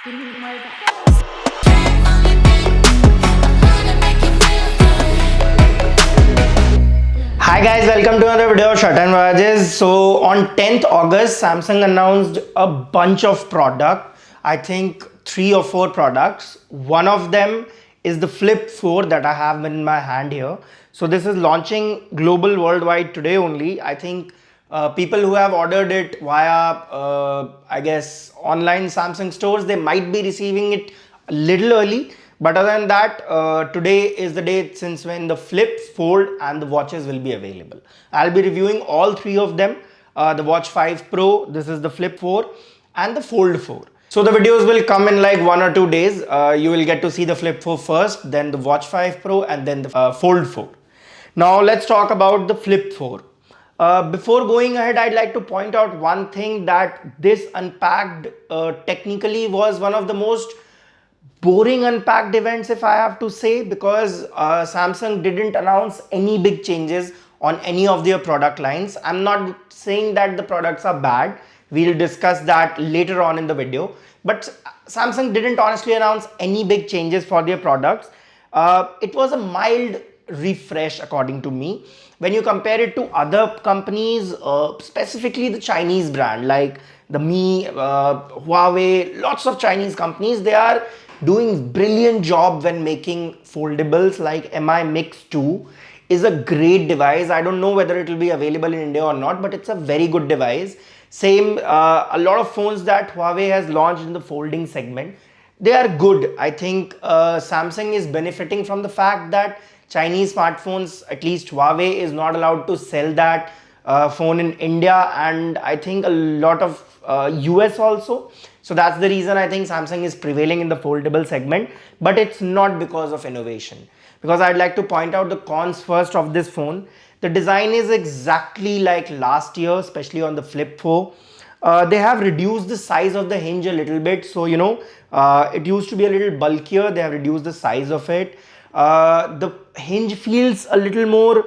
Hi guys, welcome to another video of Shut and Vajes. So on 10th August, Samsung announced a bunch of product. I think 3 or 4 products. One of them is the Flip 4 that I have in my hand here. So this is launching global worldwide today only. I think people who have ordered it via, I guess, online Samsung stores, they might be receiving it a little early. But other than that, today is the day since when the Flip, Fold and the watches will be available. I'll be reviewing all 3 of them. The Watch 5 Pro, this is the Flip 4 and the Fold 4. So the videos will come in like 1 or 2 days. You will get to see the Flip 4 first, then the Watch 5 Pro and then the Fold 4. Now let's talk about the Flip 4. Before going ahead, I'd like to point out one thing, that this unpacked technically was one of the most boring unpacked events, if I have to say, because Samsung didn't announce any big changes on any of their product lines. I'm not saying that the products are bad. We'll discuss that later on in the video. But Samsung didn't honestly announce any big changes for their products. It was a mild refresh according to me. When you compare it to other companies, specifically the Chinese brand like the Mi, Huawei, lots of Chinese companies, they are doing brilliant job when making foldables. Like Mi Mix 2 is a great device. I don't know whether it will be available in India or not, but it's a very good device. Same, a lot of phones that Huawei has launched in the folding segment, they are good. I think Samsung is benefiting from the fact that Chinese smartphones, at least Huawei, is not allowed to sell that phone in India, and I think a lot of US also. So that's the reason I think Samsung is prevailing in the foldable segment, but it's not because of innovation. Because I'd like to point out the cons first of this phone. The design is exactly like last year, especially on the Flip 4. They have reduced the size of the hinge a little bit. So, it used to be a little bulkier. They have reduced the size of it. The hinge feels a little more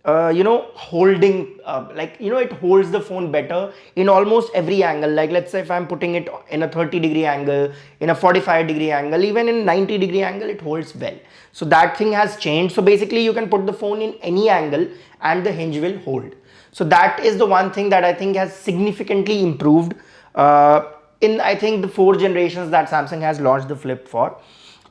holding, it holds the phone better in almost every angle. Like let's say if I'm putting it in a 30-degree angle, in a 45-degree angle, even in 90-degree angle, it holds well. So that thing has changed. So basically you can put the phone in any angle and the hinge will hold. So that is the one thing that I think has significantly improved in, I think, the 4 generations that Samsung has launched the Flip for.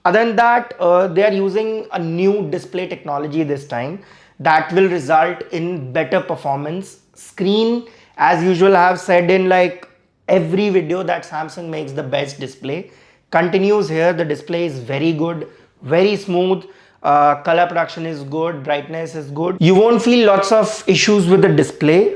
Other than that, they are using a new display technology this time that will result in better performance. Screen, as usual, I have said in like every video that Samsung makes the best display. Continues here. The display is very good, very smooth. Color production is good, brightness is good. You won't feel lots of issues with the display.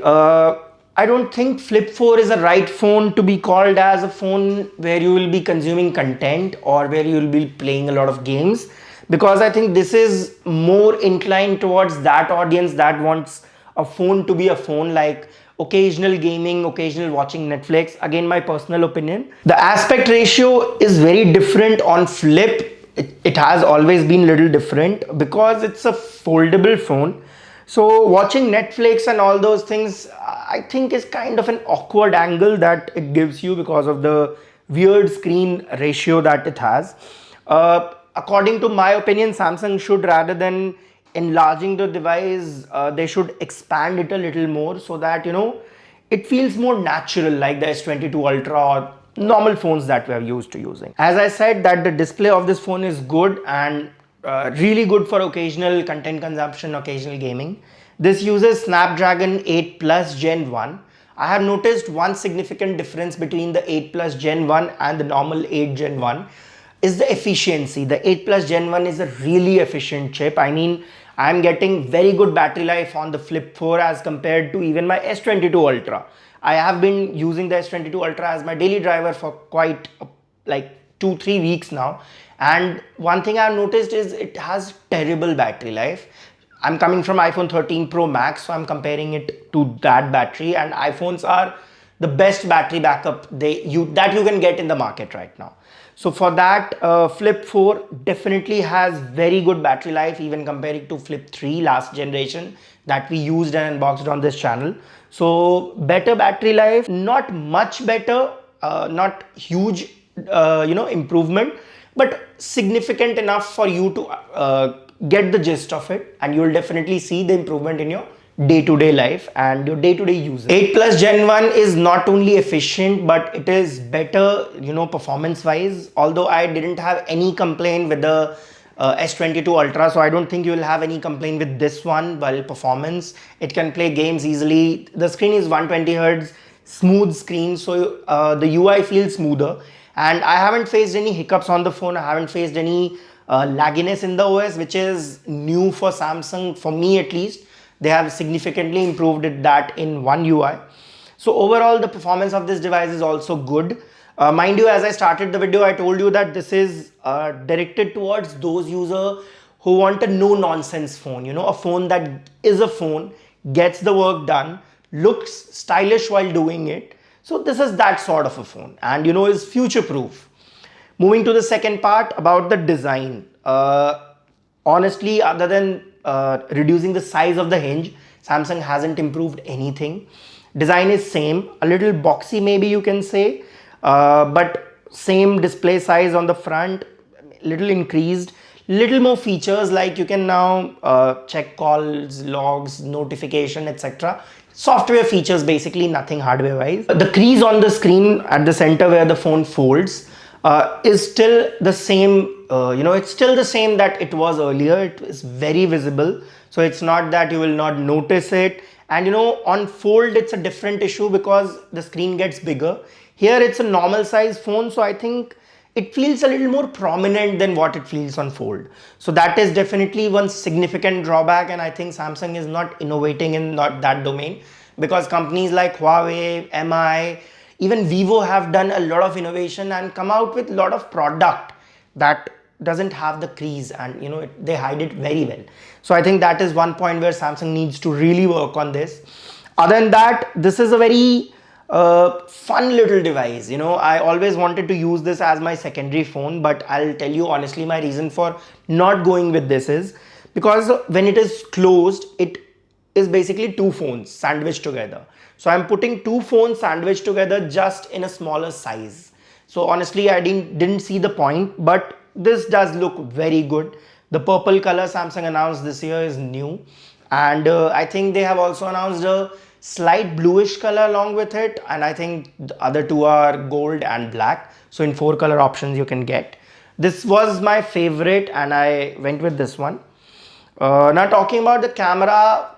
I don't think Flip 4 is a right phone to be called as a phone where you will be consuming content or where you will be playing a lot of games, because I think this is more inclined towards that audience that wants a phone to be a phone, like occasional gaming, occasional watching Netflix. Again, my personal opinion. The aspect ratio is very different on Flip. It has always been a little different because it's a foldable phone. So watching Netflix and all those things, I think, is kind of an awkward angle that it gives you because of the weird screen ratio that it has. According to my opinion, Samsung should, rather than enlarging the device, they should expand it a little more so that, it feels more natural, like the S22 Ultra or normal phones that we are used to using. As I said, that the display of this phone is good and really good for occasional content consumption, occasional gaming. This uses Snapdragon 8 Plus Gen 1. I have noticed one significant difference between the 8 Plus Gen 1 and the normal 8 Gen 1 is the efficiency. The 8 Plus Gen 1 is a really efficient chip. I mean, I'm getting very good battery life on the Flip 4 as compared to even my S22 Ultra. I have been using the S22 Ultra as my daily driver for quite like 2-3 weeks now, and one thing I've noticed is it has terrible battery life. I'm coming from iPhone 13 Pro Max, so I'm comparing it to that battery, and iPhones are the best battery backup that you can get in the market right now. So for that, Flip 4 definitely has very good battery life, even comparing to Flip 3 last generation that we used and unboxed on this channel. So better battery life, not much better, not huge improvement, but significant enough for you to get the gist of it, and you will definitely see the improvement in your day-to-day life and your day-to-day use. 8 Plus Gen 1 is not only efficient, but it is better, performance wise. Although I didn't have any complaint with the S22 Ultra, so I don't think you will have any complaint with this one. Well, performance, it can play games easily. The screen is 120 Hz smooth screen, so the UI feels smoother, and I haven't faced any hiccups on the phone. I haven't faced any lagginess in the OS, which is new for Samsung, for me at least. They have significantly improved that in one UI. So overall, the performance of this device is also good. Mind you, as I started the video, I told you that this is directed towards those users who want a no-nonsense phone, a phone that is a phone, gets the work done, looks stylish while doing it. So this is that sort of a phone, and is future-proof. Moving to the second part about the design. Honestly, other than reducing the size of the hinge, Samsung hasn't improved anything. Design is same, a little boxy maybe you can say, but same display size on the front, little increased, little more features like you can now check calls, logs, notification, etc. Software features, basically nothing hardware wise. The crease on the screen at the center where the phone folds is still the same. It's still the same that it was earlier. It is very visible, so it's not that you will not notice it. And on fold it's a different issue because the screen gets bigger. Here it's a normal size phone, so I think it feels a little more prominent than what it feels on fold. So that is definitely one significant drawback, and I think Samsung is not innovating in that domain, because companies like Huawei, MI, even Vivo have done a lot of innovation and come out with a lot of product that doesn't have the crease, and they hide it very well. So I think that is one point where Samsung needs to really work on this. Other than that, this is a very fun little device. I always wanted to use this as my secondary phone, but I'll tell you honestly, my reason for not going with this is because when it is closed, it is basically two phones sandwiched together. So I'm putting two phones sandwiched together just in a smaller size. So honestly, I didn't see the point, but this does look very good. The purple color Samsung announced this year is new, and I think they have also announced a slight bluish color along with it, and I think the other two are gold and black. So in 4 color options you can get. This was my favorite and I went with this one. Now talking about the camera,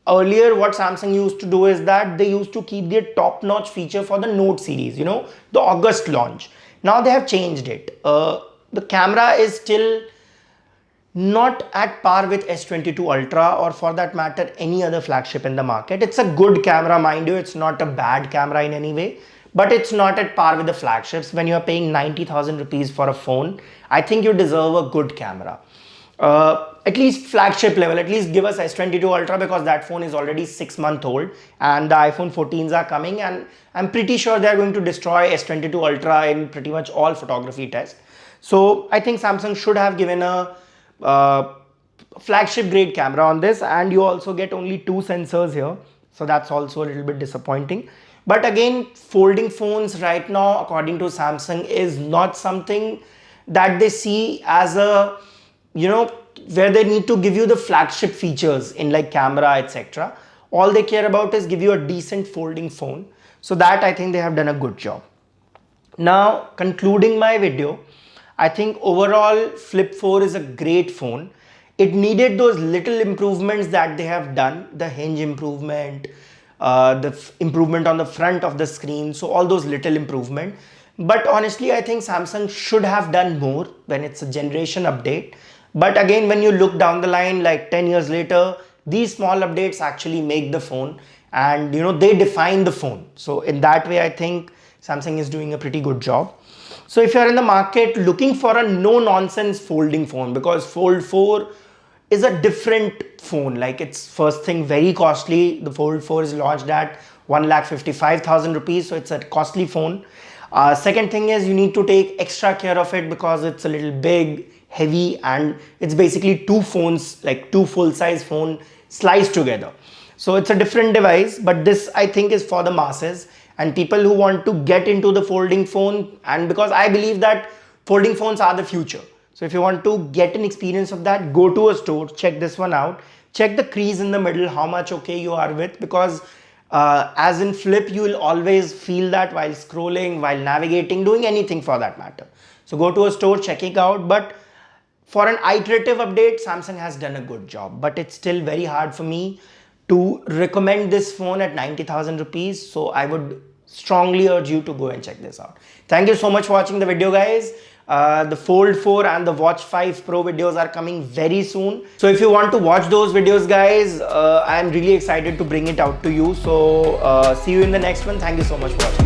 earlier what Samsung used to do is that they used to keep their top-notch feature for the Note series, the August launch. Now they have changed it. The camera is still not at par with S22 Ultra, or for that matter any other flagship in the market. It's a good camera, mind you. It's not a bad camera in any way, but it's not at par with the flagships. When you're paying 90,000 rupees for a phone, I think you deserve a good camera. At least flagship level, at least give us S22 Ultra, because that phone is already 6 months old and the iPhone 14s are coming, and I'm pretty sure they're going to destroy S22 Ultra in pretty much all photography tests. So I think Samsung should have given a flagship grade camera on this, and you also get only 2 sensors here, so that's also a little bit disappointing. But again, folding phones right now, according to Samsung, is not something that they see as a where they need to give you the flagship features in like camera, etc. All they care about is give you a decent folding phone. So that I think they have done a good job. Now concluding my video, I think overall Flip 4 is a great phone. It needed those little improvements that they have done, the hinge improvement, the improvement on the front of the screen, so all those little improvements. But honestly, I think Samsung should have done more when it's a generation update. But again, when you look down the line, like 10 years later, these small updates actually make the phone, and they define the phone. So in that way, I think Samsung is doing a pretty good job. So if you're in the market looking for a no-nonsense folding phone, because Fold 4 is a different phone, like it's first thing very costly. The Fold 4 is launched at 1,55,000 rupees, so it's a costly phone. Second thing is you need to take extra care of it because it's a little big, heavy, and it's basically two phones, like two full-size phone sliced together. So it's a different device, but this I think is for the masses. and people who want to get into the folding phone, and because I believe that folding phones are the future. So if you want to get an experience of that, go to a store, check this one out, check the crease in the middle, how much okay you are with, because as in flip, you will always feel that while scrolling, while navigating, doing anything for that matter. So go to a store, check it out. But for an iterative update, Samsung has done a good job, but it's still very hard for me to recommend this phone at 90,000 rupees. So I would strongly urge you to go and check this out. Thank you so much for watching the video, guys. The Fold 4 and the Watch 5 Pro videos are coming very soon. So if you want to watch those videos, guys, I'm really excited to bring it out to you. So see you in the next one. Thank you so much for watching.